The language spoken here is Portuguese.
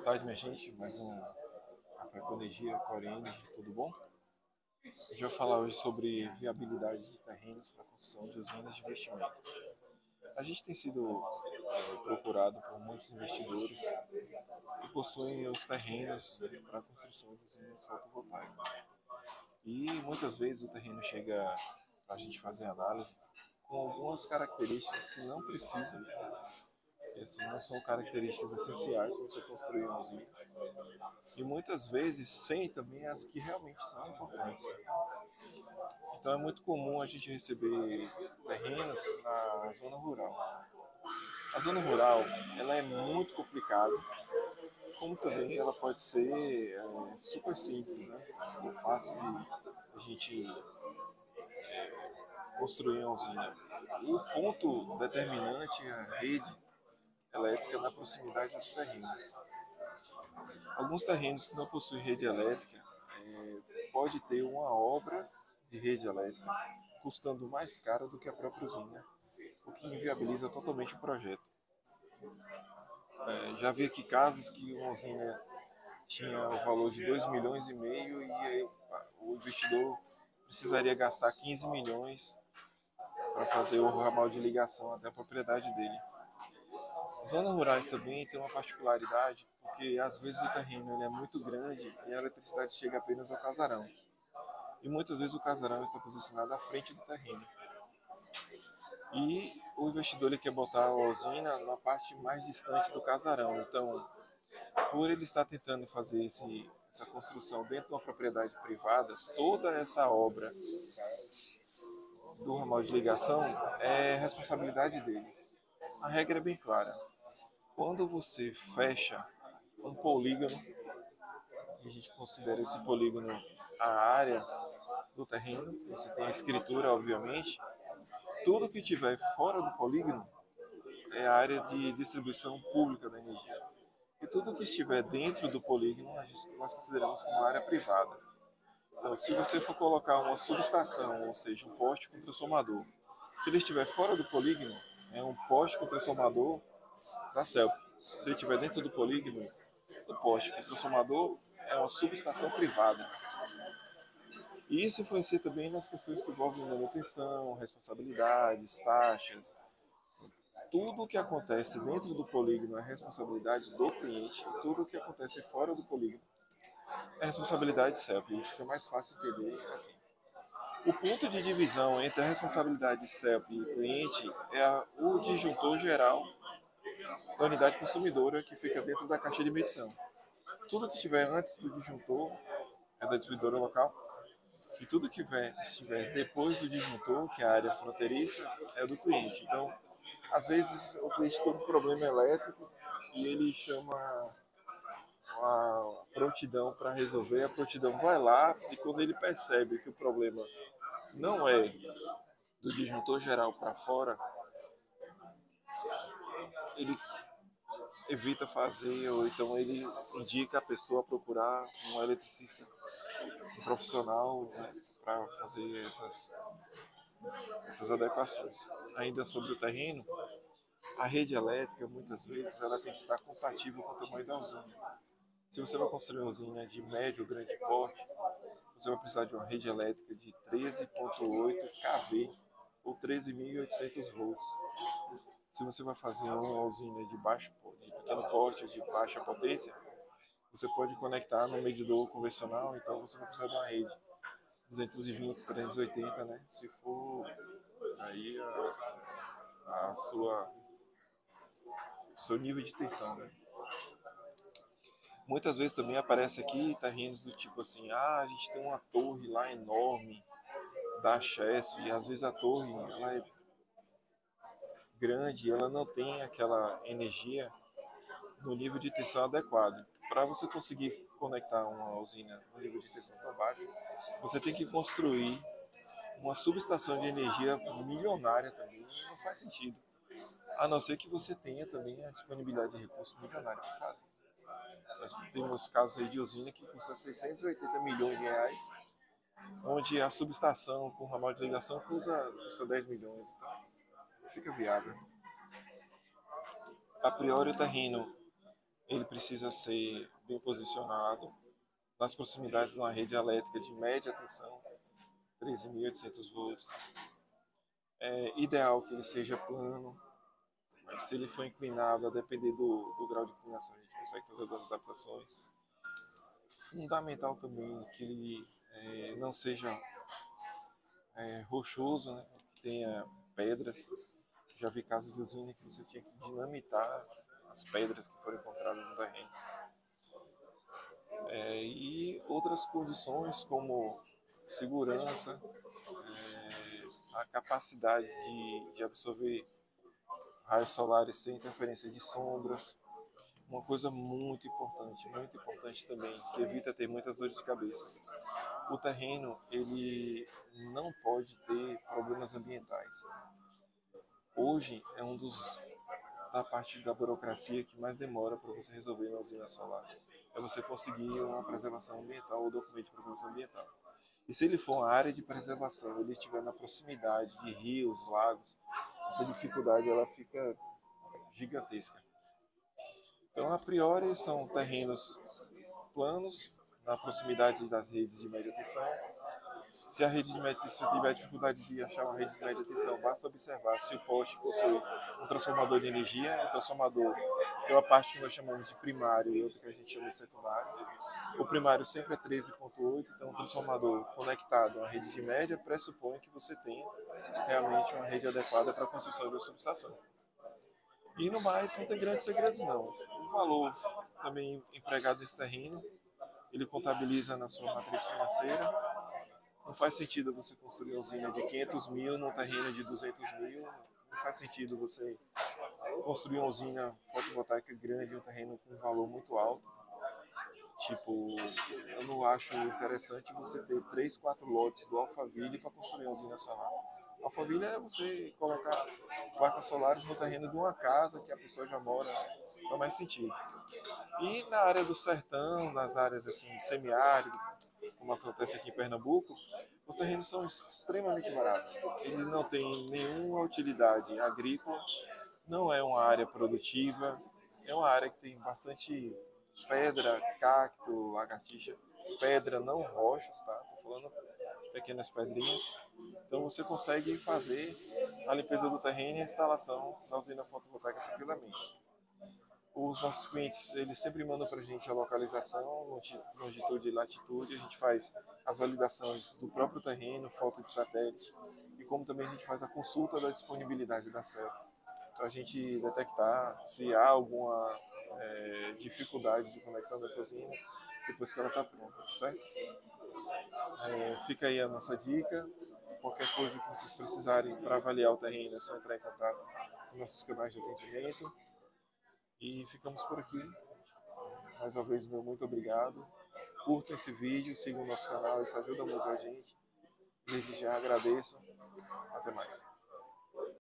tarde, minha gente. Mais um Café com Energia, Corene, tudo bom? A gente vai falar hoje sobre viabilidade de terrenos para construção de usinas de investimento. A gente tem sido procurado por muitos investidores que possuem os terrenos para a construção de usinas fotovoltaicas. E muitas vezes o terreno chega para a gente fazer análise com algumas características que não precisam, e assim, não são características essenciais para você construir uma usina. E muitas vezes sem também as que realmente são importantes. Então é muito comum a gente receber terrenos na zona rural. A zona rural ela é muito complicada, como também ela pode ser super simples, né? É fácil de a gente construir uma usina. O ponto determinante é a rede elétrica na proximidade dos terrenos. Alguns terrenos que não possuem rede elétrica pode ter uma obra de rede elétrica custando mais caro do que a própria usina, o que inviabiliza totalmente o projeto. Já vi aqui casos que uma usina tinha o valor de 2 milhões e meio e aí, o investidor precisaria gastar 15 milhões para fazer o ramal de ligação até a propriedade dele. Zonas rurais também tem uma particularidade, porque às vezes o terreno ele é muito grande e a eletricidade chega apenas ao casarão. E muitas vezes o casarão está posicionado à frente do terreno. E o investidor ele quer botar a usina na parte mais distante do casarão. Então, por ele estar tentando fazer essa construção dentro de uma propriedade privada, toda essa obra do ramal de ligação é responsabilidade dele. A regra é bem clara. Quando você fecha um polígono, e a gente considera esse polígono a área do terreno, você tem a escritura, obviamente, tudo que estiver fora do polígono é a área de distribuição pública da energia. E tudo que estiver dentro do polígono nós consideramos como área privada. Então, se você for colocar uma subestação, ou seja, um poste com transformador, se ele estiver fora do polígono, é um poste com transformador da CELP. Se ele estiver dentro do polígono, do poste com transformador, é uma subestação privada. E isso influencia também nas questões que envolvem manutenção, responsabilidades, taxas. Tudo o que acontece dentro do polígono é responsabilidade do cliente, tudo o que acontece fora do polígono é responsabilidade CELP. E fica mais fácil entender assim. O ponto de divisão entre a responsabilidade CELP e o cliente é o disjuntor geral da unidade consumidora que fica dentro da caixa de medição. Tudo que tiver antes do disjuntor é da distribuidora local e tudo que estiver depois do disjuntor, que é a área fronteiriça, é do cliente. Então, às vezes o cliente tem um problema elétrico e ele chama a prontidão para resolver, a prontidão vai lá e quando ele percebe que o problema não é do disjuntor geral para fora, ele evita fazer, ou então ele indica a pessoa a procurar um eletricista, um profissional, né, para fazer essas adequações. Ainda sobre o terreno, a rede elétrica, muitas vezes, ela tem que estar compatível com o tamanho da usina. Se você vai construir uma usina de médio ou grande porte, você vai precisar de uma rede elétrica de 13,8 kV ou 13.800 volts. Se você vai fazer uma usina de pequeno porte ou de baixa potência, você pode conectar no medidor convencional, então você vai precisar de uma rede 220, 380, né? Se for aí o seu nível de tensão, né? Muitas vezes também aparece aqui terrenos do tipo assim, a gente tem uma torre lá enorme, dá acesso, e às vezes a torre ela é grande, ela não tem aquela energia no nível de tensão adequado. Para você conseguir conectar uma usina no nível de tensão tão baixo, você tem que construir uma subestação de energia milionária também. Não faz sentido. A não ser que você tenha também a disponibilidade de recursos milionários para fazer. Nós temos casos aí de usina que custa 680 milhões de reais, onde a subestação com ramal de ligação custa 10 milhões. Então, fica viável. A priori, o terreno ele precisa ser bem posicionado nas proximidades de uma rede elétrica de média tensão, 13.800 volts. É ideal que ele seja plano, mas se ele for inclinado, a depender do grau de inclinação, a gente consegue fazer outras adaptações. Fundamental também que ele não seja rochoso, né? Que tenha pedras. Já vi casos de usina que você tinha que dinamitar as pedras que foram encontradas no terreno. E outras condições como segurança, a capacidade de absorver raios solares sem interferência de sombras. Uma coisa muito importante também, que evita ter muitas dores de cabeça. O terreno, ele não pode ter problemas ambientais. Hoje é da parte da burocracia que mais demora para você resolver uma usina solar. É você conseguir uma preservação ambiental ou documento de preservação ambiental. E se ele for uma área de preservação, ele estiver na proximidade de rios, lagos, essa dificuldade ela fica gigantesca. Então, a priori, são terrenos planos, na proximidade das redes de média tensão. Se a rede de média tensão tiver dificuldade de achar uma rede de média tensão, basta observar se o poste possui um transformador de energia. O transformador tem uma parte que nós chamamos de primário e outra que a gente chama de secundário. O primário sempre é 13.8, então o transformador conectado a uma rede de média pressupõe que você tenha realmente uma rede adequada para a construção da subestação. E no mais, não tem grandes segredos não. O valor também empregado nesse terreno, ele contabiliza na sua matriz financeira. Não faz sentido você construir uma usina de 500 mil num terreno de 200 mil. Não faz sentido você construir uma usina fotovoltaica grande em um terreno com um valor muito alto. Tipo, eu não acho interessante você ter 3, 4 lotes do Alphaville para construir uma usina solar. Alphaville é você colocar placas solares no terreno de uma casa que a pessoa já mora, faz mais sentido. E na área do sertão, nas áreas assim semiárido, como acontece aqui em Pernambuco, os terrenos são extremamente baratos. Ele não tem nenhuma utilidade agrícola, não é uma área produtiva, é uma área que tem bastante pedra, cacto, lagartixa, pedra, não rochas, tá? Tô falando pequenas pedrinhas. Então você consegue fazer a limpeza do terreno e a instalação da usina fotovoltaica tranquilamente. Os nossos clientes, eles sempre mandam para a gente a localização, longitude e latitude. A gente faz as validações do próprio terreno, foto de satélite, e como também a gente faz a consulta da disponibilidade da serra, para a gente detectar se há alguma dificuldade de conexão dessa usina depois que ela está pronta, certo? Fica aí a nossa dica. Qualquer coisa que vocês precisarem para avaliar o terreno, é só entrar em contato com nossos canais de atendimento. E ficamos por aqui. Mais uma vez, meu muito obrigado. Curtam esse vídeo, sigam o nosso canal, isso ajuda muito a gente. Desde já agradeço. Até mais.